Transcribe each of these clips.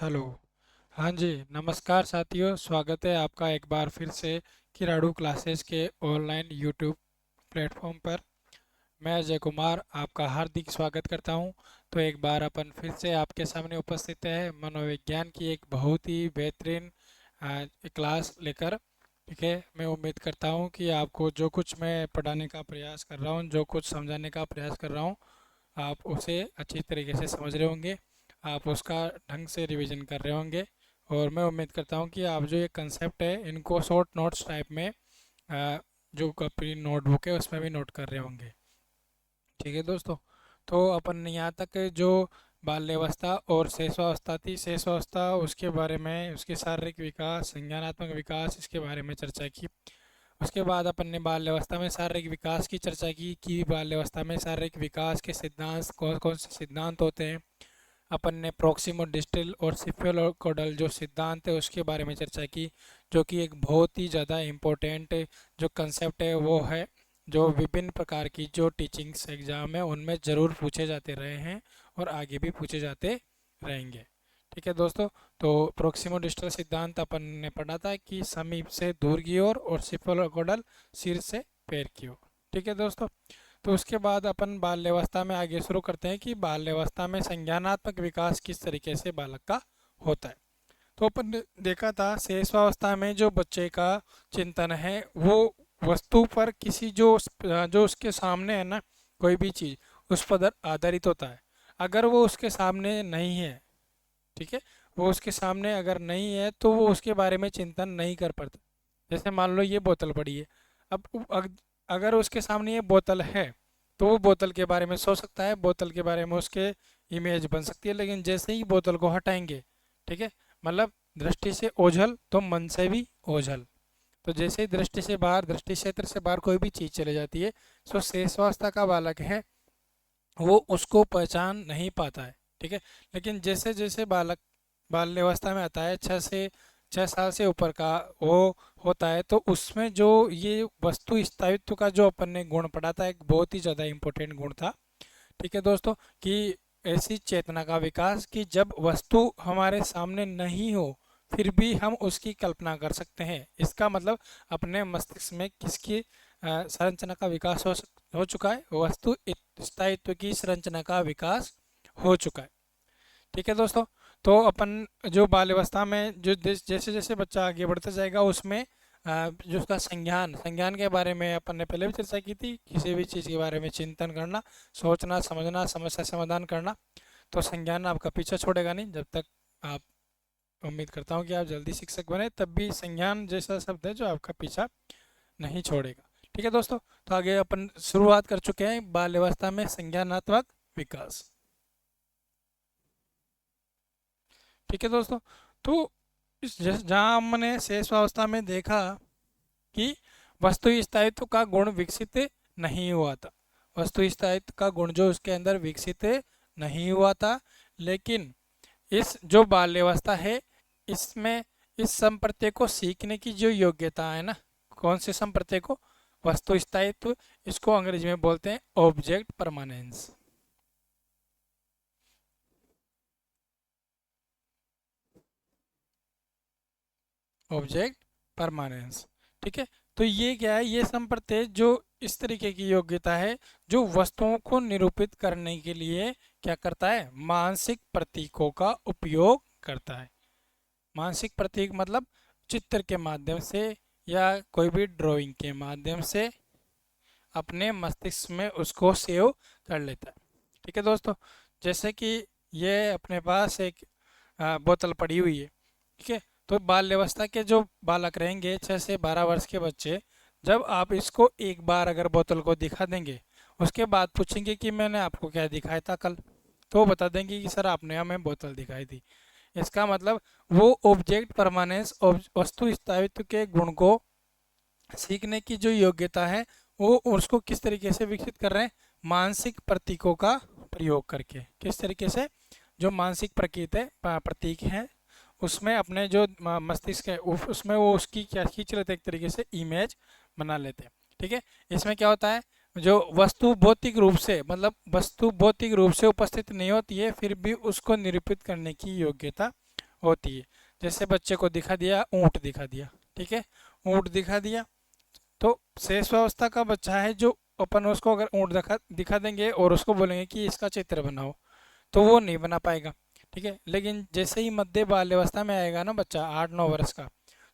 Hello. हाँ जी, नमस्कार साथियों, स्वागत है आपका एक बार फिर से किराड़ू क्लासेस के ऑनलाइन यूट्यूब प्लेटफॉर्म पर। मैं अजय कुमार आपका हार्दिक स्वागत करता हूं। तो एक बार अपन फिर से आपके सामने उपस्थित है मनोविज्ञान की एक बहुत ही बेहतरीन क्लास लेकर। ठीक है, मैं उम्मीद करता हूं कि आपको जो कुछ मैं पढ़ाने का प्रयास कर रहा हूं, जो कुछ समझाने का प्रयास कर रहा हूं, आप उसे अच्छी तरीके से समझ रहे होंगे, आप उसका ढंग से रिवीजन कर रहे होंगे। और मैं उम्मीद करता हूँ कि आप जो ये कंसेप्ट है इनको शॉर्ट नोट्स टाइप में जो अपनी नोटबुक है उसमें भी नोट कर रहे होंगे। ठीक है दोस्तों, तो अपन यहाँ तक जो बाल्यावस्था और शैशवावस्था थी, शैशवावस्था उसके बारे में, उसके शारीरिक विकास, संज्ञानात्मक विकास, इसके बारे में चर्चा की। उसके बाद अपन ने बाल्यावस्था में शारीरिक विकास की चर्चा की कि बाल्यावस्था में शारीरिक विकास के सिद्धांत कौन कौन से सिद्धांत होते हैं। अपन ने प्रोक्सिमो डिस्टल और सिफेलोकोडल जो सिद्धांत है उसके बारे में चर्चा की, जो कि एक बहुत ही ज़्यादा इम्पोर्टेंट जो कंसेप्ट है वो है, जो विभिन्न प्रकार की जो टीचिंग्स एग्जाम है उनमें ज़रूर पूछे जाते रहे हैं और आगे भी पूछे जाते रहेंगे। ठीक है दोस्तों, तो प्रोक्सिमो डिस्टल सिद्धांत अपन ने पढ़ा था कि समीप से दूर की ओर और सिफेलोकोडल सिर से पैर की ओर। ठीक है दोस्तों, तो उसके बाद अपन बाल्यावस्था में आगे शुरू करते हैं कि बाल्यावस्था में संज्ञानात्मक विकास किस तरीके से बालक का होता है। तो अपन ने देखा था शैशवावस्था में जो बच्चे का चिंतन है वो वस्तु पर किसी जो उसके सामने है ना, कोई भी चीज़ उस पर आधारित होता है। अगर वो उसके सामने नहीं है, ठीक है, वो उसके सामने अगर नहीं है तो वो उसके बारे में चिंतन नहीं कर पाता। जैसे मान लो ये बोतल पड़ी है, अब अगर उसके सामने ये बोतल है तो वो बोतल के बारे में सोच सकता है, बोतल के बारे में उसके इमेज बन सकती है, लेकिन जैसे ही बोतल को हटाएंगे, ठीक है, मतलब दृष्टि से ओझल तो मन से भी ओझल। तो जैसे ही दृष्टि से बाहर, दृष्टि क्षेत्र से बाहर कोई भी चीज़ चले जाती है, तो शेषवावस्था का बालक है वो उसको पहचान नहीं पाता है। ठीक है, लेकिन जैसे जैसे बालक बाल्यावस्था में आता है, 6 साल से ऊपर का वो होता है, तो उसमें जो ये वस्तु स्थायित्व का जो अपन ने गुण पढ़ा था, एक बहुत ही ज़्यादा इम्पोर्टेंट गुण था। ठीक है दोस्तों, कि ऐसी चेतना का विकास कि जब वस्तु हमारे सामने नहीं हो फिर भी हम उसकी कल्पना कर सकते हैं। इसका मतलब अपने मस्तिष्क में किसकी संरचना का विकास हो चुका है, वस्तु स्थायित्व की संरचना का विकास हो चुका है। ठीक है दोस्तों, तो अपन जो बाल्यावस्था में जो जैसे जैसे बच्चा आगे बढ़ता जाएगा उसमें जो उसका संज्ञान संज्ञान के बारे में अपन ने पहले भी चर्चा की थी, किसी भी चीज़ के बारे में चिंतन करना, सोचना, समझना, समस्या समाधान करना। तो संज्ञान आपका पीछा छोड़ेगा नहीं जब तक आप, उम्मीद करता हूँ कि आप जल्दी शिक्षक बने, तब भी संज्ञान जैसा शब्द है जो आपका पीछा नहीं छोड़ेगा। ठीक है दोस्तों, तो आगे अपन शुरुआत कर चुके हैं बाल्यावस्था में संज्ञानात्मक विकास। ठीक है दोस्तों, तो इस जहाँ हमने शेषावस्था में देखा कि वस्तु स्थायित्व का गुण विकसित नहीं हुआ था, वस्तु स्थायित्व का गुण जो उसके अंदर विकसित नहीं हुआ था, लेकिन इस जो बाल्यावस्था है इसमें इस संप्रत्यय को सीखने की जो योग्यता है ना, कौन से संप्रत्यय को, वस्तु स्थायित्व, इसको अंग्रेजी में बोलते हैं ऑब्जेक्ट परमानेंस। Object permanence. ठीक है, तो ये क्या है, ये संप्रत्यय जो इस तरीके की योग्यता है जो वस्तुओं को निरूपित करने के लिए क्या करता है, मानसिक प्रतीकों का उपयोग करता है। मानसिक प्रतीक मतलब चित्र के माध्यम से या कोई भी ड्राइंग के माध्यम से अपने मस्तिष्क में उसको सेव कर लेता है। ठीक है दोस्तों, जैसे कि ये अपने पास एक बोतल पड़ी हुई है। ठीक है, तो बाल्यावस्था के जो बालक रहेंगे, 6 से 12 वर्ष के बच्चे, जब आप इसको एक बार अगर बोतल को दिखा देंगे, उसके बाद पूछेंगे कि मैंने आपको क्या दिखाया था कल, तो वो बता देंगे कि सर आपने हमें बोतल दिखाई थी। इसका मतलब वो ऑब्जेक्ट परमानेंस, वस्तु स्थायित्व के गुण को सीखने की जो योग्यता है वो उसको किस तरीके से विकसित कर रहे हैं, मानसिक प्रतीकों का प्रयोग करके। किस तरीके से, जो मानसिक प्रतीक है, प्रतीक है, उसमें अपने जो मस्तिष्क है उसमें वो उसकी क्या खींच लेते हैं, एक तरीके से इमेज बना लेते हैं। ठीक है, इसमें क्या होता है, जो वस्तु भौतिक रूप से, मतलब वस्तु भौतिक रूप से उपस्थित नहीं होती है फिर भी उसको निरूपित करने की योग्यता होती है। जैसे बच्चे को दिखा दिया, ऊँट दिखा दिया, ठीक है, ऊँट दिखा दिया, तो शेष व्यवस्था का बच्चा है जो अपन उसको अगर ऊँट दिखा दिखा देंगे और उसको बोलेंगे कि इसका चित्र बनाओ, तो वो नहीं बना पाएगा, ठीक है। लेकिन जैसे ही मध्य बाल्यावस्था में आएगा ना बच्चा 8-9 वर्ष का,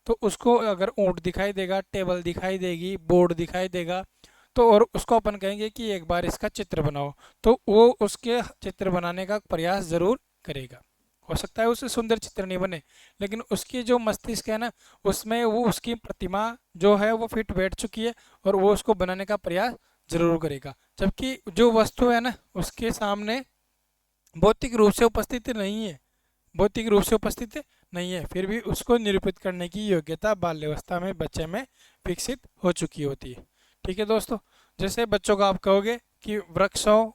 तो उसको अगर ऊँट दिखाई देगा, टेबल दिखाई देगी, बोर्ड दिखाई देगा, तो और उसको अपन कहेंगे कि एक बार इसका चित्र बनाओ, तो वो उसके चित्र बनाने का प्रयास जरूर करेगा। हो सकता है उससे सुंदर चित्र नहीं बने, लेकिन उसकी जो मस्तिष्क है ना, उसमें वो उसकी प्रतिमा जो है वो फिट बैठ चुकी है और वो उसको बनाने का प्रयास जरूर करेगा। जबकि जो वस्तु है ना उसके सामने भौतिक रूप से उपस्थित नहीं है, भौतिक रूप से उपस्थित नहीं है, फिर भी उसको निरूपित करने की योग्यता बाल्यावस्था में बच्चे में विकसित हो चुकी होती है। ठीक है दोस्तों, जैसे बच्चों को आप कहोगे कि वृक्षों,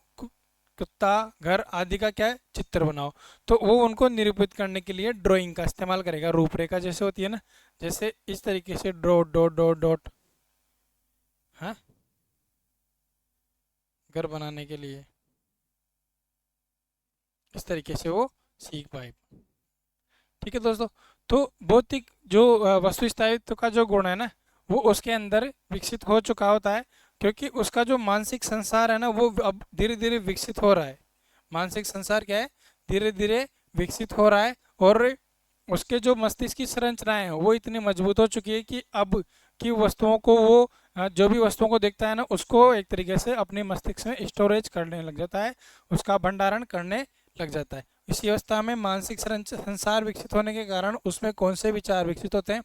कुत्ता, घर आदि का क्या है चित्र बनाओ, तो वो उनको निरूपित करने के लिए ड्राइंग का इस्तेमाल करेगा। रूपरेखा जैसे होती है ना, जैसे इस तरीके से डॉट डॉट डॉट डॉट, हाँ, घर बनाने के लिए इस तरीके से वो सीख पाए। ठीक है दोस्तों, तो भौतिक जो वस्तु स्थायित्व का जो गुण है ना, वो उसके अंदर विकसित हो चुका होता है, क्योंकि उसका जो मानसिक संसार है ना वो अब धीरे धीरे विकसित हो रहा है। मानसिक संसार क्या है, धीरे धीरे विकसित हो रहा है, और उसके जो मस्तिष्क की संरचनाएं हैं वो इतनी मजबूत हो चुकी है कि अब की वस्तुओं को वो जो भी वस्तुओं को देखता है ना उसको एक तरीके से अपने मस्तिष्क में स्टोरेज करने लग जाता है, उसका भंडारण करने लग जाता है। इसी अवस्था में मानसिक संसार विकसित होने के कारण उसमें कौन से विचार विकसित होते हैं,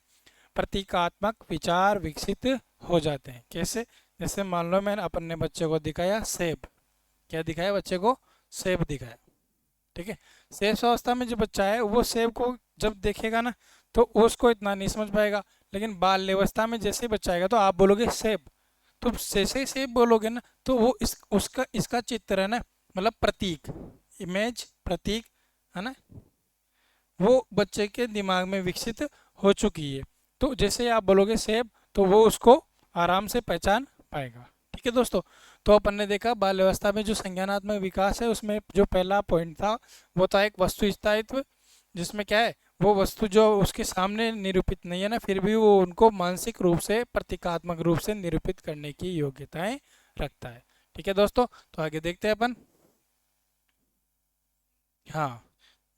प्रतीकात्मक विचार विकसित हो जाते हैं। कैसे, जैसे मान लो मैंने अपन ने बच्चे को दिखाया सेब, क्या दिखाया बच्चे को, सेब दिखाया, ठीक है। सेब अवस्था में जो बच्चा है वो सेब को जब देखेगा ना तो उसको इतना नहीं समझ पाएगा, लेकिन बाल्यावस्था में जैसे ही बच्चा आएगा तो आप बोलोगे सेब, तो जैसे ही सेब बोलोगे ना तो वो उसका इसका चित्र है ना, मतलब प्रतीक, इमेज, प्रतीक, है ना, वो बच्चे के दिमाग में विकसित हो चुकी है। तो जैसे ही आप बोलोगे सेब तो वो उसको आराम से पहचान पाएगा। ठीक है दोस्तों, तो अपन ने देखा बाल अवस्था में जो संज्ञानात्मक विकास है उसमें जो पहला पॉइंट था वो था एक वस्तु स्थायित्व, जिसमें क्या है वो वस्तु जो उसके सामने निरूपित नहीं है ना फिर भी वो उनको मानसिक रूप से प्रतीकात्मक रूप से निरूपित करने की योग्यताएं रखता है। ठीक है दोस्तों, तो आगे देखते हैं अपन। हाँ,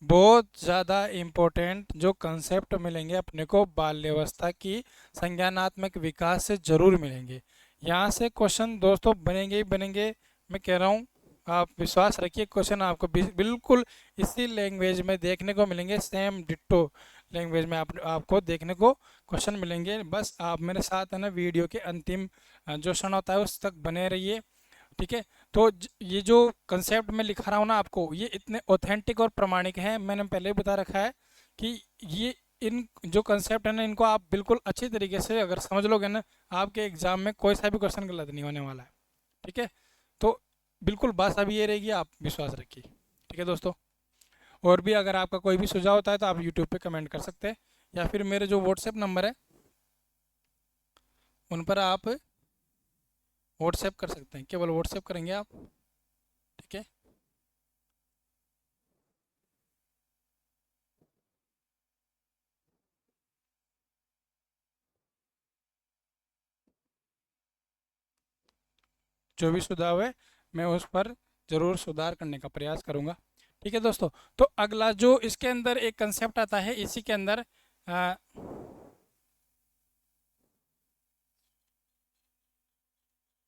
बहुत ज़्यादा इम्पोर्टेंट जो कंसेप्ट मिलेंगे अपने को बाल्यावस्था की संज्ञानात्मक विकास से ज़रूर मिलेंगे। यहाँ से क्वेश्चन दोस्तों बनेंगे ही बनेंगे, मैं कह रहा हूँ, आप विश्वास रखिए क्वेश्चन आपको बिल्कुल इसी लैंग्वेज में देखने को मिलेंगे, सेम डिट्टो लैंग्वेज में आपको देखने को क्वेश्चन मिलेंगे। बस आप मेरे साथ है ना वीडियो के अंतिम जो क्षण होता है उस तक बने रहिए। ठीक है, तो ये जो कंसेप्ट मैं लिखा रहा हूँ ना आपको, ये इतने ऑथेंटिक और प्रमाणिक हैं, मैंने पहले ही बता रखा है कि ये इन जो कंसेप्ट है ना इनको आप बिल्कुल अच्छी तरीके से अगर समझ लोगे ना, आपके एग्जाम में कोई सा भी क्वेश्चन गलत नहीं होने वाला है। ठीक है, तो बिल्कुल बात अभी ये रहेगी, आप विश्वास रखिए। ठीक है दोस्तों, और भी अगर आपका कोई भी सुझाव होता है तो आप यूट्यूब पे कमेंट कर सकते हैं, या फिर मेरे जो व्हाट्सएप नंबर है उन पर आप व्हाट्सएप कर सकते हैं, केवल व्हाट्सएप करेंगे आप। ठीक है, जो भी सुझाव है मैं उस पर ज़रूर सुधार करने का प्रयास करूंगा। ठीक है दोस्तों, तो अगला जो इसके अंदर एक कंसेप्ट आता है, इसी के अंदर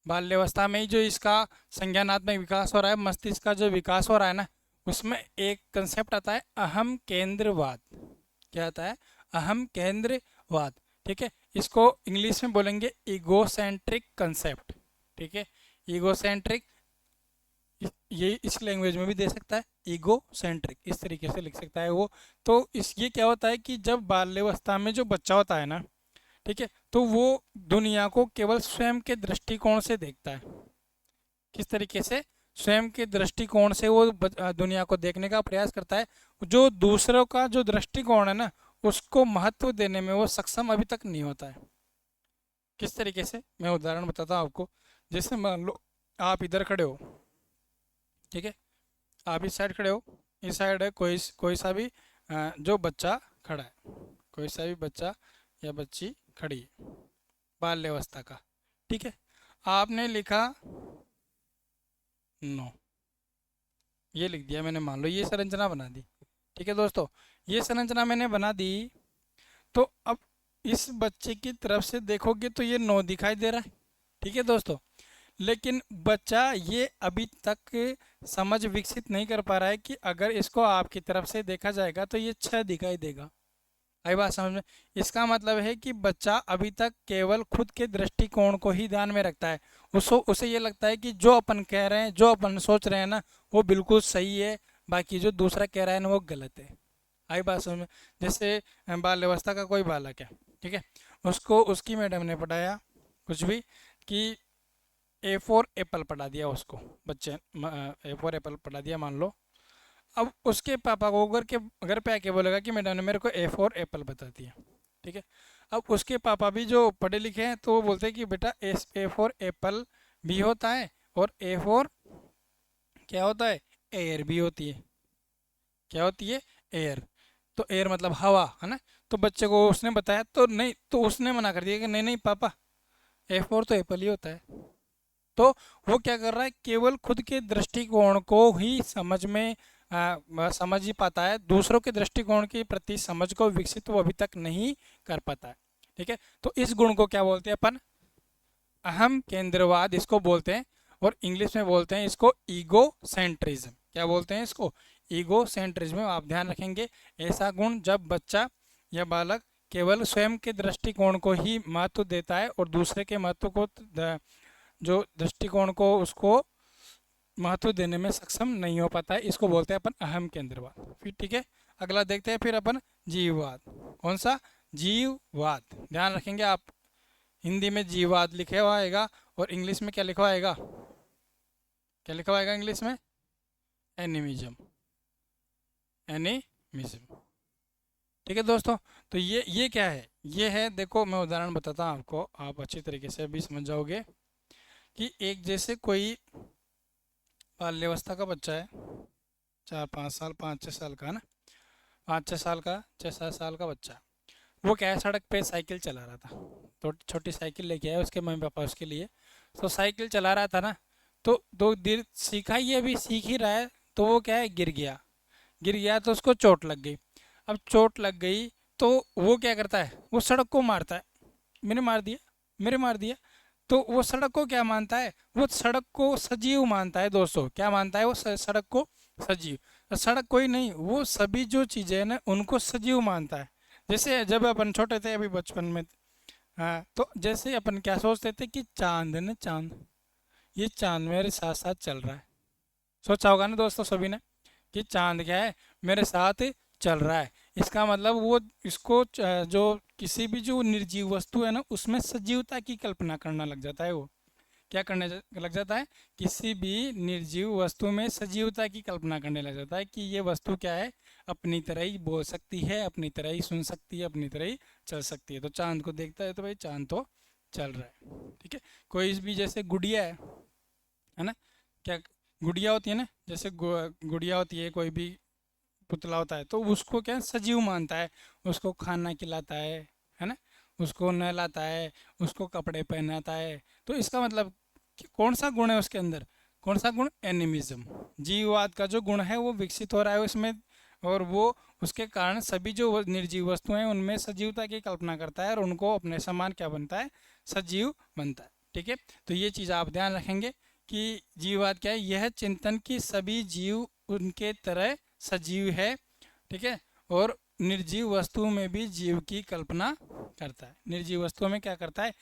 बाल्यावस्था में ही जो इसका संज्ञानात्मक विकास हो रहा है, मस्तिष्क का जो विकास हो रहा है ना, उसमें एक कंसेप्ट आता है अहम केंद्रवाद। क्या आता है, अहम केंद्रवाद। ठीक है, इसको इंग्लिश में बोलेंगे ईगोसेंट्रिक कंसेप्ट। ठीक है, ईगोसेंट्रिक, ये इस लैंग्वेज में भी दे सकता है, ईगो सेंट्रिक इस तरीके से लिख सकता है वो। तो इस ये क्या होता है कि जब बाल्यावस्था में जो बच्चा होता है ना, ठीक है, तो वो दुनिया को केवल स्वयं के दृष्टिकोण से देखता है। किस तरीके से, स्वयं के दृष्टिकोण से वो दुनिया को देखने का प्रयास करता है। जो दूसरों का जो दृष्टिकोण है ना उसको महत्व देने में वो सक्षम अभी तक नहीं होता है। किस तरीके से, मैं उदाहरण बताता हूँ आपको। जैसे मान लो आप इधर खड़े हो, ठीक है, आप इस साइड खड़े हो, इस साइड है कोई कोई सा भी जो बच्चा खड़ा है, कोई सा भी बच्चा या बच्ची खड़ी है बाल्यावस्था का। ठीक है, आपने लिखा 9, ये लिख दिया मैंने, मान लो ये संरचना बना दी। ठीक है दोस्तों, ये संरचना मैंने बना दी। तो अब इस बच्चे की तरफ से देखोगे तो ये 9 दिखाई दे रहा है। ठीक है दोस्तों, लेकिन बच्चा ये अभी तक समझ विकसित नहीं कर पा रहा है कि अगर इसको आपकी तरफ से देखा जाएगा तो ये 6 दिखाई देगा। आई बात समझ में? इसका मतलब है कि बच्चा अभी तक केवल खुद के दृष्टिकोण को ही ध्यान में रखता है। उसको उसे ये लगता है कि जो अपन कह रहे हैं, जो अपन सोच रहे हैं ना, वो बिल्कुल सही है, बाकी जो दूसरा कह रहा है ना वो गलत है। आई बात समझ में? जैसे बाल्यावस्था का कोई बालक है, ठीक है, उसको उसकी मैडम ने पढ़ाया कुछ भी कि A4 एप्पल पढ़ा दिया उसको, बच्चे A4 एप्पल पढ़ा दिया मान लो। अब उसके पापा को घर पे आके बोलेगा कि मैडम ने मेरे को A4 एप्पल बता दिया। ठीक है, अब उसके पापा भी जो पढ़े लिखे हैं तो वो बोलते हैं कि बेटा A4 एप्पल भी होता है और A4 क्या होता है, एयर भी होती है। क्या होती है, एयर। तो एयर मतलब हवा है ना। तो बच्चे को उसने बताया तो नहीं, तो उसने मना कर दिया कि नहीं नहीं पापा, A4 तो एप्पल ही होता है। तो वो क्या कर रहा है, केवल खुद के दृष्टिकोण को ही समझ ही पाता है, दूसरों के दृष्टिकोण के प्रति समझ को विकसित वो अभी तक नहीं कर पाता है। ठीक है, तो इस गुण को क्या बोलते हैं अपन, अहम केंद्रवाद इसको बोलते हैं, और इंग्लिश में बोलते हैं इसको ईगो सेंट्रिज्म। क्या बोलते हैं इसको, ईगो सेंट्रिज्म। आप ध्यान रखेंगे, ऐसा गुण जब बच्चा या बालक केवल स्वयं के दृष्टिकोण को ही महत्व देता है और दूसरे के महत्व को, जो दृष्टिकोण को उसको महत्व देने में सक्षम नहीं हो पाता है, इसको बोलते हैं अपन अहम केंद्रवाद। फिर ठीक है, अगला देखते हैं फिर अपन जीववाद। कौन सा, जीववाद। ध्यान रखेंगे आप, हिंदी में जीववाद लिखा हुआ आएगा और इंग्लिश में क्या लिखा हुआ आएगा, क्या लिखा हुआ आएगा इंग्लिश में, एनिमिज्म। एनिमिज्म। ठीक है दोस्तों, तो ये क्या है, ये है, देखो मैं उदाहरण बताता हूँ आपको, आप अच्छी तरीके से भी समझ जाओगे कि एक जैसे कोई बाल्यावस्था का बच्चा है, 4-5 साल, 5-6 साल का है ना, 5-6 साल का, 6-7 साल का बच्चा, वो क्या है, सड़क पे साइकिल चला रहा था। तो छोटी साइकिल लेके आया उसके मम्मी पापा उसके लिए। तो साइकिल चला रहा था ना, तो दो देर सीखा, ये अभी सीख ही रहा है, तो वो क्या है, गिर गया तो उसको चोट लग गई। अब चोट लग गई तो वो क्या करता है, वो सड़क को मारता है, मैंने मार दिया, मेरे मार दिया। तो वो सड़क को क्या मानता है, वो सड़क को सजीव मानता है दोस्तों। क्या मानता है वो, सड़क को सजीव। तो सड़क कोई नहीं, वो सभी जो चीज़ें हैं ना उनको सजीव मानता है। जैसे जब अपन छोटे थे अभी बचपन में, हाँ, तो जैसे अपन क्या सोचते थे कि चांद है ना, चांद, ये चांद मेरे साथ साथ चल रहा है। सोचा होगा ना दोस्तों सभी ने कि चांद क्या है, मेरे साथ चल रहा है। इसका मतलब वो इसको जो किसी भी जो निर्जीव वस्तु है ना उसमें सजीवता की कल्पना करना लग जाता है। वो क्या करने लग जाता है, किसी भी निर्जीव वस्तु में सजीवता की कल्पना करने लग जाता है कि ये वस्तु क्या है, अपनी तरह ही बोल सकती है, अपनी तरह ही सुन सकती है, अपनी तरह ही चल सकती है। तो चांद को देखता है तो भाई चांद तो चल रहा है। ठीक है, कोई भी जैसे गुड़िया है ना, क्या गुड़िया होती है ना, जैसे गुड़िया होती है, कोई भी पुतला होता है, तो उसको क्या सजीव मानता है, उसको खाना खिलाता है ना, उसको नहलाता है, उसको कपड़े पहनाता है। तो इसका मतलब कि कौन सा गुण है उसके अंदर, कौन सा गुण, एनिमिज्म। जीववाद का जो गुण है वो विकसित हो रहा है उसमें, और वो उसके कारण सभी जो निर्जीव वस्तुएं हैं उनमें सजीवता की कल्पना करता है और उनको अपने समान क्या बनता है, सजीव बनता है। ठीक है, तो ये चीज़ आप ध्यान रखेंगे कि जीववाद क्या है, यह चिंतन की सभी जीव उनके तरह सजीव है। ठीक है, और निर्जीव वस्तु में भी जीव की कल्पना करता है। निर्जीव वस्तुओं में क्या करता है,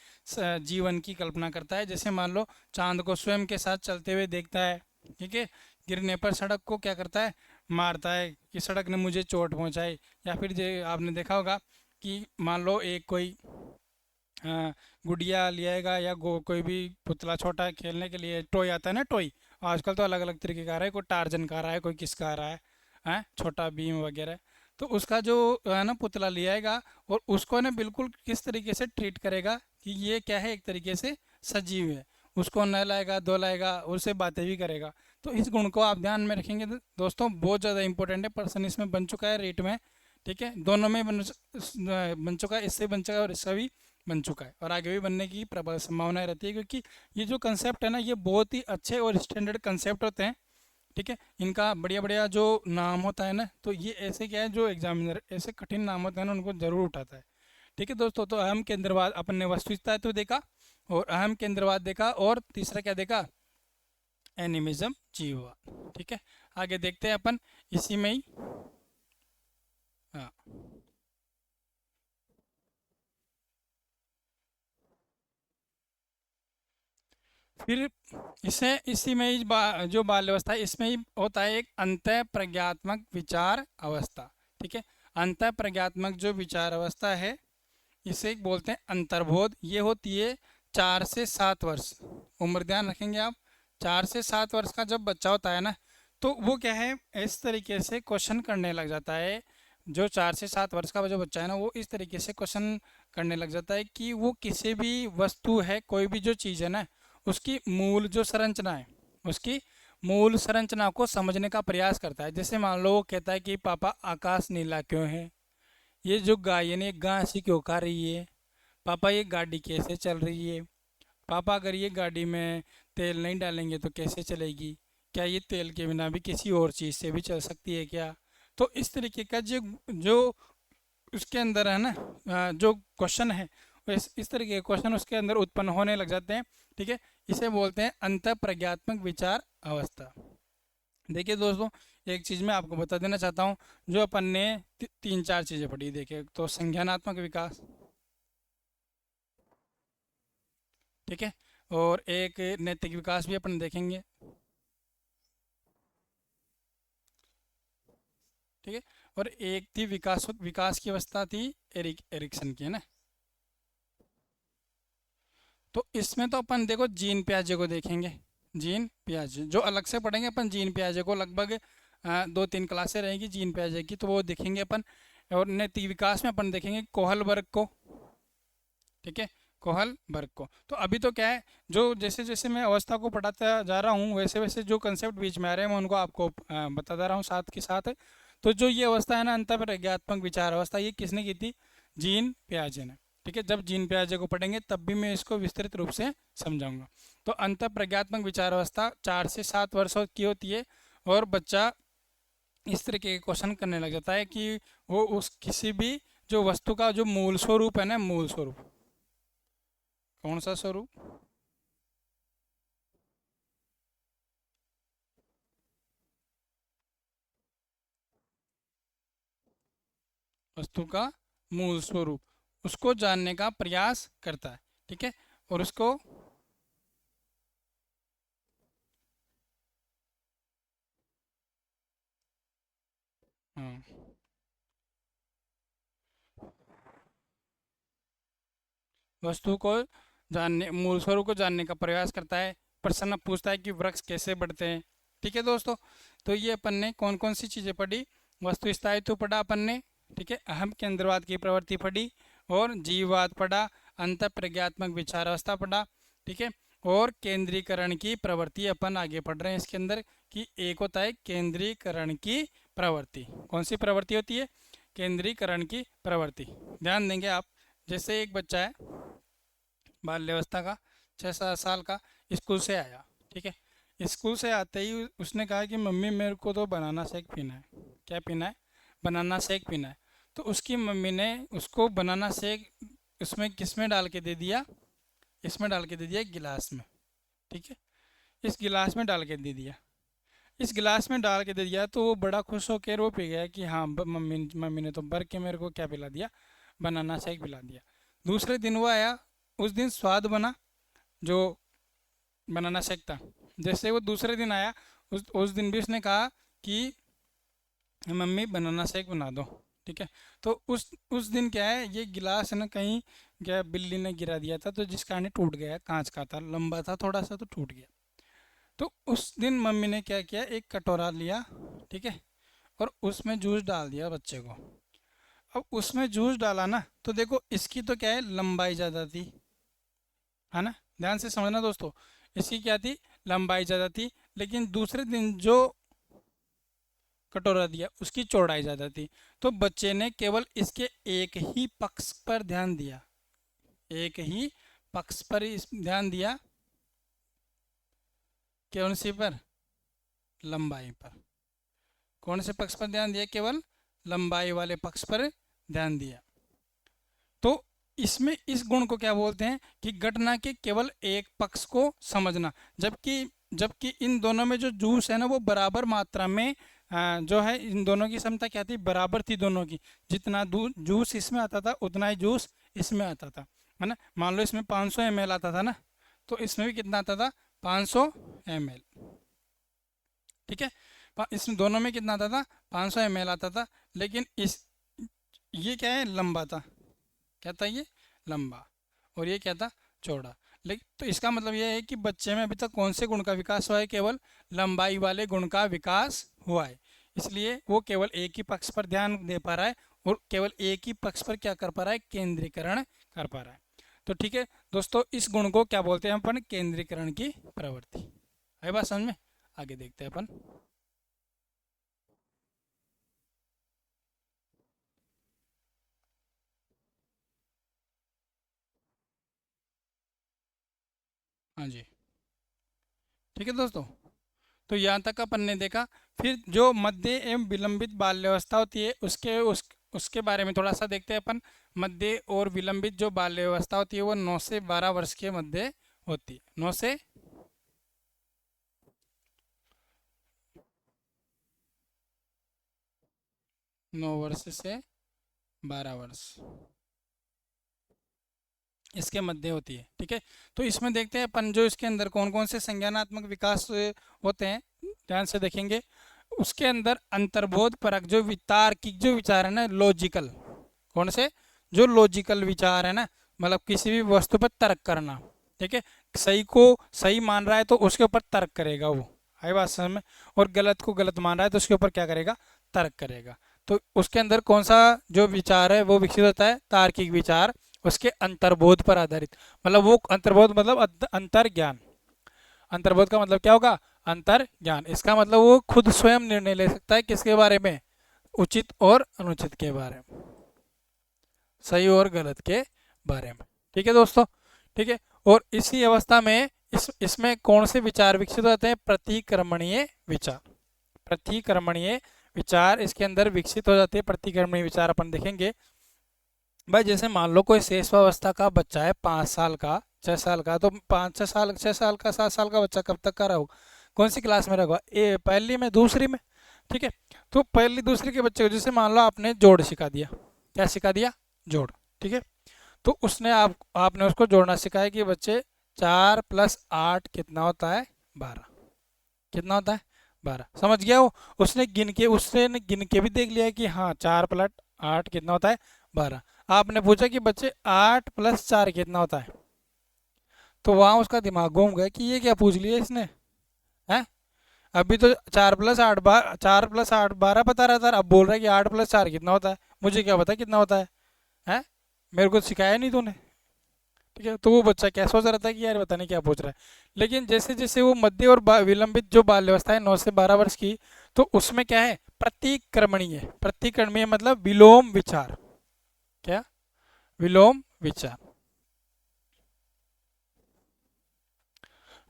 जीवन की कल्पना करता है। जैसे मान लो चांद को स्वयं के साथ चलते हुए देखता है, ठीक है, गिरने पर सड़क को क्या करता है, मारता है कि सड़क ने मुझे चोट पहुंचाई। या फिर आपने देखा होगा कि मान लो एक कोई गुड़िया लियाएगा या कोई भी पुतला छोटा खेलने के लिए टॉय आता है ना, टॉय आजकल तो अलग अलग तरीके का आ रहा है, कोई टार्जन का आ रहा है, कोई किसका आ रहा है, छोटा बीम वगैरह। तो उसका जो है ना पुतला लियाएगा और उसको ना बिल्कुल किस तरीके से ट्रीट करेगा कि ये क्या है, एक तरीके से सजीव है। उसको नहलाएगा धुलाएगा, उससे बातें भी करेगा। तो इस गुण को आप ध्यान में रखेंगे तो दोस्तों बहुत ज़्यादा इंपॉर्टेंट है। पर्सन इसमें बन चुका है रीट में, ठीक है, दोनों में बन चुका है, इससे बन चुका है और इसका भी बन चुका है, और आगे भी बनने की प्रबल संभावना रहती है, क्योंकि ये जो कंसेप्ट है ना, ये बहुत ही अच्छे और स्टैंडर्ड कंसेप्ट होते हैं, ठीक है। इनका बढ़िया बढ़िया जो नाम होता है ना, तो ये ऐसे क्या है, जो एग्जामिनर ऐसे कठिन नाम होते हैं ना, उनको जरूर उठाता है, ठीक है दोस्तों। तो अहम केंद्रवाद अपन ने वस्तुस्थिति देखा, और अहम केंद्रवाद देखा, और तीसरा क्या देखा, एनिमिज्म, जीववाद, ठीक है। आगे देखते हैं अपन इसी में ही। हाँ, फिर इसे इसी में ही जो बाल्य अवस्था है, इसमें ही होता है एक अंत प्रज्ञात्मक विचार अवस्था, ठीक है। अंत प्रज्ञात्मक जो विचार अवस्था है, इसे बोलते हैं अंतर्बोध। ये होती है 4 से 7 वर्ष उम्र, ध्यान रखेंगे आप। 4 से 7 वर्ष का जब बच्चा होता है ना, तो वो क्या है, इस तरीके से क्वेश्चन करने लग जाता है। जो 4 से 7 वर्ष का जो बच्चा है ना, वो इस तरीके से क्वेश्चन करने लग जाता है कि वो किसी भी वस्तु है, कोई भी जो चीज़ है ना, उसकी मूल जो संरचना है, उसकी मूल संरचना को समझने का प्रयास करता है। जैसे मान लो वो कहता है कि पापा आकाश नीला क्यों है, ये जो गाय है ना, ये घास ही क्यों खा रही है, पापा ये गाड़ी कैसे चल रही है, पापा अगर ये गाड़ी में तेल नहीं डालेंगे तो कैसे चलेगी, क्या ये तेल के बिना भी किसी और चीज़ से भी चल सकती है क्या। तो इस तरीके का जो जो उसके अंदर है ना, जो क्वेश्चन है, वो इस तरीके के क्वेश्चन उसके अंदर उत्पन्न होने लग जाते हैं, ठीक है। इसे बोलते हैं अंत प्रज्ञात्मक विचार अवस्था। देखिए दोस्तों, एक चीज़ मैं आपको बता देना चाहता हूँ, जो अपन ने 3 4 चीज़ें पढ़ी। देखिए, तो संज्ञानात्मक विकास, ठीक है, और एक नैतिक विकास भी अपन देखेंगे, ठीक है, और एक थी विकास विकास की अवस्था थी एरिक्सन की, है ना। तो इसमें तो अपन देखो जीन पियाजे को देखेंगे। जीन पियाजे जो अलग से पढ़ेंगे अपन, जीन पियाजे को लगभग 2 3 क्लासें रहेगी जीन पियाजे की, तो वो देखेंगे अपन। और नैतिक विकास में अपन देखेंगे कोहल वर्ग को, ठीक है, कोहल वर्ग को। तो अभी तो क्या है, जो जैसे जैसे मैं अवस्था को पढ़ाता जा रहा हूँ, वैसे वैसे जो कंसेप्ट बीच में आ रहे हैं मैं उनको आपको बताता रहा हूँ साथ के साथ। तो जो ये अवस्था है ना, अंतःप्रज्ञात्मक विचार अवस्था, ये किसने की थी, जीन पियाजे ने, ठीक है। जब जीन पियाजे को पढ़ेंगे तब भी मैं इसको विस्तृत रूप से समझाऊंगा। तो अंतःप्रज्ञात्मक विचार अवस्था 4 से 7 वर्ष की होती है, और बच्चा इस तरीके के क्वेश्चन करने लग जाता है कि वो उस किसी भी जो वस्तु का जो मूल स्वरूप है ना, मूल स्वरूप, कौन सा स्वरूप, वस्तु का मूल स्वरूप, उसको जानने का प्रयास करता है, ठीक है। और उसको, हाँ, वस्तु को जानने, मूल स्वरूप को जानने का प्रयास करता है। प्रश्न पूछता है कि वृक्ष कैसे बढ़ते हैं, ठीक है दोस्तों। तो ये अपन ने कौन कौन सी चीज़ें पढ़ी, वस्तु स्थायित्व पढ़ा अपन ने, ठीक है, अहम केंद्रवाद की प्रवृत्ति पढ़ी, और जीववाद पढ़ा, अंत प्रज्ञात्मक विचार अवस्था पढ़ा, ठीक है, और केंद्रीकरण की प्रवृत्ति अपन आगे पढ़ रहे हैं इसके अंदर, कि एक होता है केंद्रीकरण की प्रवृत्ति। कौन सी प्रवृत्ति होती है, केंद्रीकरण की प्रवृत्ति। ध्यान देंगे आप, जैसे एक बच्चा है बाल्यावस्था का, 6 7 साल का, स्कूल से आया, ठीक है। स्कूल से आते ही उसने कहा कि मम्मी मेरे को तो बनाना शेक पीना है। क्या पीना है, बनाना शेक पीना है। तो उसकी मम्मी ने उसको बनाना शेक उसमें किस में डाल के दे दिया, इसमें डाल के दे दिया, एक गिलास में, ठीक है, इस गिलास में डाल के दे दिया। इस गिलास में डाल के दे दिया तो वो बड़ा खुश होकर वो पी गया कि हाँ, मम्मी मम्मी ने तो भर के मेरे को क्या पिला दिया, बनाना शेक पिला दिया। दूसरे दिन वो आया, उस दिन स्वाद बना जो बनाना शेक था। जैसे वो दूसरे दिन आया, उस दिन भी उसने कहा कि मम्मी बनाना शेक बना दो, ठीक है। तो उस दिन क्या है, ये गिलास है ना, कहीं क्या बिल्ली ने गिरा दिया था, तो जिस कारण टूट गया, कांच का था, लंबा था थोड़ा सा, तो टूट गया। तो उस दिन मम्मी ने क्या किया, एक कटोरा लिया, ठीक है, और उसमें जूस डाल दिया बच्चे को। अब उसमें जूस डाला ना, तो देखो इसकी तो क्या है, लंबाई ज़्यादा थी, है ना। ध्यान से समझना दोस्तों, इसकी क्या थी, लंबाई ज़्यादा थी, लेकिन दूसरे दिन जो कटोरा दिया उसकी चौड़ाई ज़्यादा थी। तो बच्चे ने केवल इसके एक ही पक्ष पर ध्यान दिया, एक ही पक्ष पर ध्यान दिया, कौन सी पर? लंबाई पर। कौन से पक्ष पर ध्यान दिया? केवल लंबाई वाले पक्ष पर ध्यान दिया। तो इसमें इस गुण को क्या बोलते हैं कि घटना के केवल एक पक्ष को समझना। जबकि जबकि इन दोनों में जो जूस है ना वो बराबर मात्रा में जो है इन दोनों की क्षमता क्या थी? बराबर थी दोनों की। जितना जूस इसमें आता था उतना ही जूस इसमें आता था, है ना। मान लो इसमें 500 ml आता था ना, तो इसमें भी कितना आता था? 500 ml। ठीक है, इसमें दोनों में कितना आता था? 500 ml आता था। लेकिन ये क्या है? लंबा था। क्या था ये? लंबा। और ये क्या था? चौड़ा। लेकिन तो इसका मतलब यह है कि बच्चे में अभी तक कौन से गुण का विकास हुआ है? केवल लंबाई वाले गुण का विकास हुआ है। इसलिए वो केवल एक ही पक्ष पर ध्यान दे पा रहा है और केवल एक ही पक्ष पर क्या कर पा रहा है? केंद्रीकरण कर पा रहा है। तो ठीक है दोस्तों, इस गुण को क्या बोलते हैं अपन? केंद्रीकरण की प्रवृत्ति। है बात समझ में? आगे देखते हैं अपन। हाँ जी, ठीक है दोस्तों, तो यहाँ तक अपन ने देखा। फिर जो मध्य एवं विलंबित बाल्यावस्था होती है उसके बारे में थोड़ा सा देखते हैं अपन। मध्य और विलंबित जो बाल्यावस्था होती है वो 9 से 12 वर्ष के मध्य होती है। 9 से 9 वर्ष से 12 वर्ष इसके मध्य होती है। ठीक है, तो इसमें देखते हैं अपन जो इसके अंदर कौन कौन से संज्ञानात्मक विकास होते हैं, ध्यान से देखेंगे। उसके अंदर अंतर्बोध परक जो तार्किक जो विचार है ना, लॉजिकल, कौन से? जो लॉजिकल विचार है ना, मतलब किसी भी वस्तु पर तर्क करना। ठीक है, सही को सही मान रहा है तो उसके ऊपर तर्क करेगा वो, है बात समझ में। और गलत को गलत मान रहा है तो उसके ऊपर क्या करेगा? तर्क करेगा। तो उसके अंदर कौन सा जो विचार है वो विकसित होता है? तार्किक विचार। उसके अंतर्बोध पर आधारित, मतलब वो अंतर्बोध मतलब अंतर ज्ञान। अंतर्बोध का मतलब क्या होगा? अंतर ज्ञान। इसका मतलब वो खुद स्वयं निर्णय ले सकता है किसके बारे में? उचित और अनुचित के बारे में, सही और गलत के बारे में। ठीक है दोस्तों, ठीक है। और इसी अवस्था में इसमें कौन से विचार विकसित होते हैं? प्रतिक्रमणीय विचार। प्रतिक्रमणीय विचार इसके अंदर विकसित हो जाते हैं। प्रतिक्रमणीय विचार अपन देखेंगे। भाई जैसे मान लो कोई शेषावस्था का बच्चा है, 5 साल का, 6 साल का, तो 5 6 साल 6 साल का 7 साल का बच्चा कब तक का रहेगा? कौन सी क्लास में रहेगा? पहली में, दूसरी में। ठीक है, तो पहली दूसरी के बच्चे को जैसे मान लो आपने जोड़ सिखा दिया। क्या सिखा दिया? जोड़। ठीक है, तो उसने आपने उसको जोड़ना सिखाया कि बच्चे 4 + 8 कितना होता है? 12। कितना होता है? 12। समझ गया वो? उसने गिन के भी देख लिया कि हाँ 4 + 8 कितना होता है? 12। आपने पूछा कि बच्चे 8 + 4 कितना होता है? तो वहां उसका दिमाग घूम गया कि ये क्या पूछ लिया इसने, है? अभी तो 4 + 8 12 बता रहा था, अब बोल रहा है कि 8 + 4 कितना होता है? मुझे क्या पता कितना होता है? मेरे को सिखाया नहीं तूने। ठीक है, तो वो बच्चा क्या सोच रहा था कि यार पता नहीं क्या पूछ रहा है। लेकिन जैसे जैसे वो मध्य और विलंबित जो बाल व्यवस्था है 9 से 12 वर्ष की, तो उसमें क्या है? प्रतिक्रमणीय। प्रतिक्रमणीय मतलब विलोम विचार। क्या? विलोम विचार।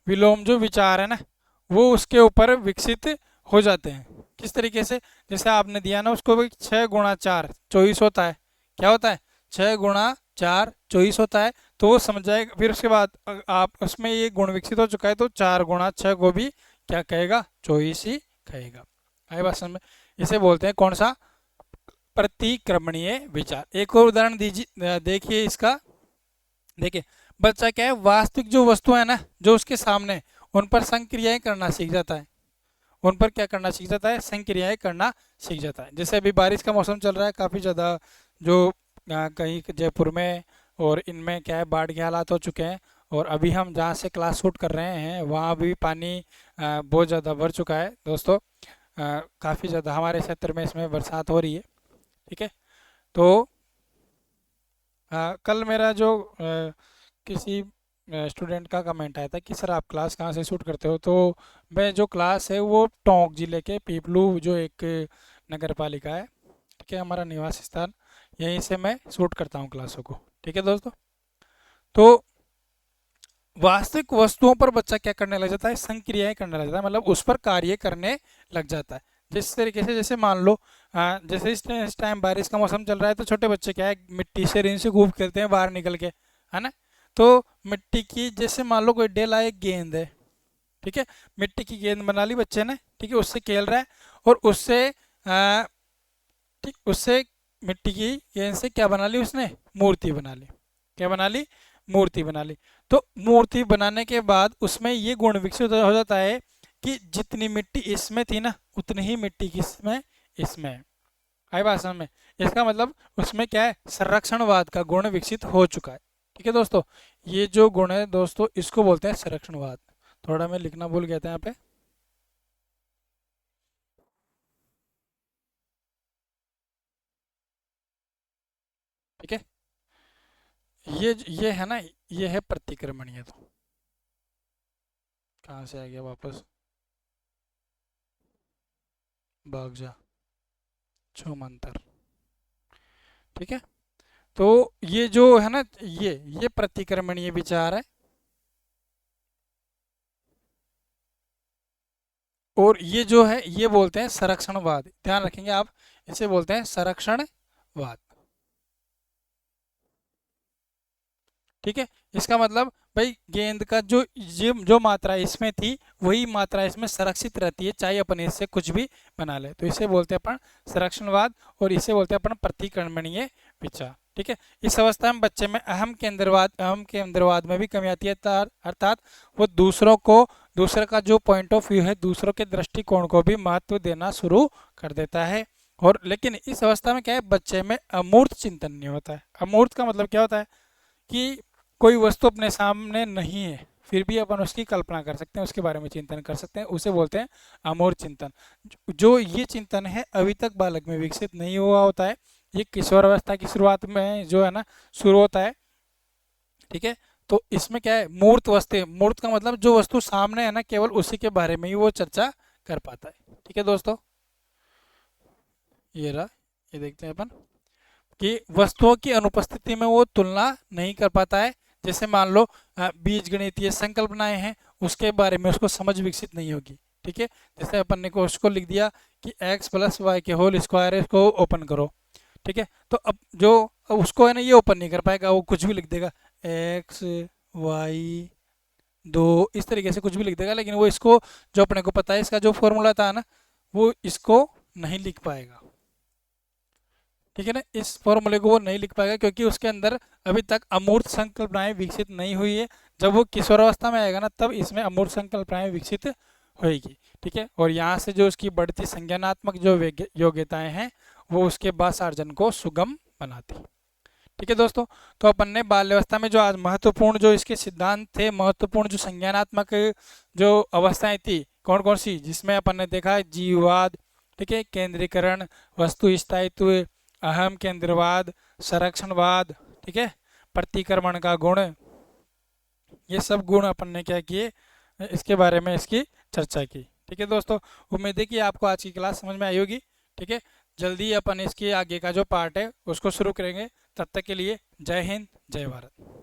विलोम जो विचार है ना वो उसके ऊपर विकसित हो जाते हैं। किस तरीके से? जैसे आपने दिया ना उसको 6 × 4 24 होता है। क्या होता है? 6 × 4 24 होता है। तो वो समझ जाएगा। फिर उसके बाद आप उसमें ये गुण विकसित हो चुका है तो 4 × 6 को भी क्या कहेगा? 24 ही कहेगा। आई बात समझ में? इसे बोलते हैं कौन सा? प्रतिक्रमणीय विचार। एक और उदाहरण दीजिए, देखिए इसका। देखिए बच्चा क्या है? वास्तविक जो वस्तु है ना जो उसके सामने, उन पर संक्रियाएं करना सीख जाता है। उन पर क्या करना सीख जाता है? संक्रियाएं करना सीख जाता है। जैसे अभी बारिश का मौसम चल रहा है, काफ़ी ज़्यादा जो कहीं जयपुर में और इनमें क्या है बाढ़ के हालात हो चुके हैं। और अभी हम जहाँ से क्लास शूट कर रहे हैं वहाँ भी पानी बहुत ज़्यादा भर चुका है दोस्तों। काफ़ी ज़्यादा हमारे क्षेत्र में इसमें बरसात हो रही है। ठीक है, तो कल मेरा जो किसी स्टूडेंट का कमेंट आया था कि सर आप क्लास कहाँ से शूट करते हो। तो मैं जो क्लास है वो टोंक ज़िले के पीपलू जो एक नगर पालिका है, ठीक है, हमारा निवास स्थान, यहीं से मैं शूट करता हूँ क्लासों को। ठीक है दोस्तों। तो वास्तविक वस्तुओं पर बच्चा क्या करने लग जाता है, संक्रियाएं करने लग जाता है, मतलब उस पर कार्य करने लग जाता है। जिस तरीके से, जैसे मान लो जैसे इस टाइम बारिश का मौसम चल रहा है, तो छोटे बच्चे क्या है, मिट्टी से रिन से खूब खेलते हैं बाहर निकल के, है ना। तो मिट्टी की, जैसे मान लो कोई डेला एक गेंद है, ठीक है, मिट्टी की गेंद बना ली बच्चे ने, ठीक है, उससे खेल रहा है, और उससे ठीक उससे मिट्टी की गेंद से क्या बना ली उसने, मूर्ति बना ली। क्या बना ली, मूर्ति बना ली। तो मूर्ति बनाने के बाद उसमें ये गुण विकसित हो जाता है कि जितनी मिट्टी इसमें थी ना, उतनी ही मिट्टी किसमें, इसमें है। आई बात समझ में। इसका मतलब उसमें क्या है, संरक्षणवाद का गुण विकसित हो चुका है। ठीक है दोस्तों, ये जो गुण है दोस्तों, इसको बोलते हैं संरक्षणवाद। थोड़ा मैं लिखना भूल गया था यहाँ पे। ठीक है, ये है ना, ये है प्रतिक्रमणीय। तो कहाँ से आ गया वापस, भाग जा, छूमंतर। ठीक है, तो ये जो है ना, ये प्रतिक्रमणीय विचार है, और ये जो है ये बोलते हैं संरक्षणवाद। ध्यान रखेंगे आप, इसे बोलते हैं संरक्षणवाद। ठीक है, इसका मतलब भाई गेंद का जो मात्रा इसमें थी, वही मात्रा इसमें संरक्षित रहती है, चाहे अपन इससे कुछ भी बना ले। तो इसे बोलते हैं अपन संरक्षणवाद, और इसे बोलते हैं अपन प्रतिक्रमणीय विचार। ठीक है, इस अवस्था में बच्चे में अहम केंद्रवाद में भी कमी आती है, अर्थात वो दूसरे का जो पॉइंट ऑफ व्यू है, दूसरों के दृष्टिकोण को भी महत्व देना शुरू कर देता है। और लेकिन इस अवस्था में क्या है, बच्चे में अमूर्त चिंतन नहीं होता है। अमूर्त का मतलब क्या होता है कि कोई वस्तु अपने सामने नहीं है, फिर भी अपन उसकी कल्पना कर सकते हैं, उसके बारे में चिंतन कर सकते हैं, उसे बोलते हैं अमूर्त चिंतन। जो ये चिंतन है अभी तक बालक में विकसित नहीं हुआ होता है, ये किशोर अवस्था की शुरुआत में जो है ना शुरू होता है। ठीक है, तो इसमें क्या है, मूर्त वस्तु, मूर्त का मतलब जो वस्तु सामने है ना, केवल उसी के बारे में ही वो चर्चा कर पाता है। ठीक है दोस्तों, ये रहा, ये देखते हैं अपन कि वस्तुओं की अनुपस्थिति में वो तुलना नहीं कर पाता है। जैसे मान लो बीज गणितीय संकल्पनाएं हैं, उसके बारे में उसको समझ विकसित नहीं होगी। ठीक है, जैसे अपन ने को उसको लिख दिया कि x प्लस वाई के होल स्क्वायर है, इसको ओपन करो। ठीक है, तो अब उसको है ना ये ओपन नहीं कर पाएगा, वो कुछ भी लिख देगा, x y 2, इस तरीके से कुछ भी लिख देगा, लेकिन वो इसको, जो अपने को पता है इसका जो फॉर्मूला था ना, वो इसको नहीं लिख पाएगा। ठीक है ना, इस फॉर्मूले को वो नहीं लिख पाएगा, क्योंकि उसके अंदर अभी तक अमूर्त संकल्पनाएं विकसित नहीं हुई है। जब वो किशोरावस्था में आएगा ना, तब इसमें अमूर्त संकल्पनाएं विकसित होएगी। ठीक है, और यहाँ से जो उसकी बढ़ती संज्ञानात्मक जो योग्यताएं हैं, वो उसके भाषार्जन को सुगम बनाती। ठीक है दोस्तों, तो अपन ने बाल्यावस्था में जो आज महत्वपूर्ण जो इसके सिद्धांत थे, महत्वपूर्ण जो संज्ञानात्मक जो अवस्थाएं थी, कौन कौन सी, जिसमें अपन ने देखा है जीववाद, ठीक है, केंद्रीकरण, वस्तु स्थायित्व, अहम केंद्रवाद, संरक्षणवाद, ठीक है, प्रतिक्रमण का गुण, ये सब गुण अपन ने क्या किए, इसके बारे में इसकी चर्चा की। ठीक है दोस्तों, उम्मीद है कि आपको आज की क्लास समझ में आई होगी। ठीक है, जल्दी अपन इसके आगे का जो पार्ट है उसको शुरू करेंगे। तब तक के लिए जय हिंद, जय भारत।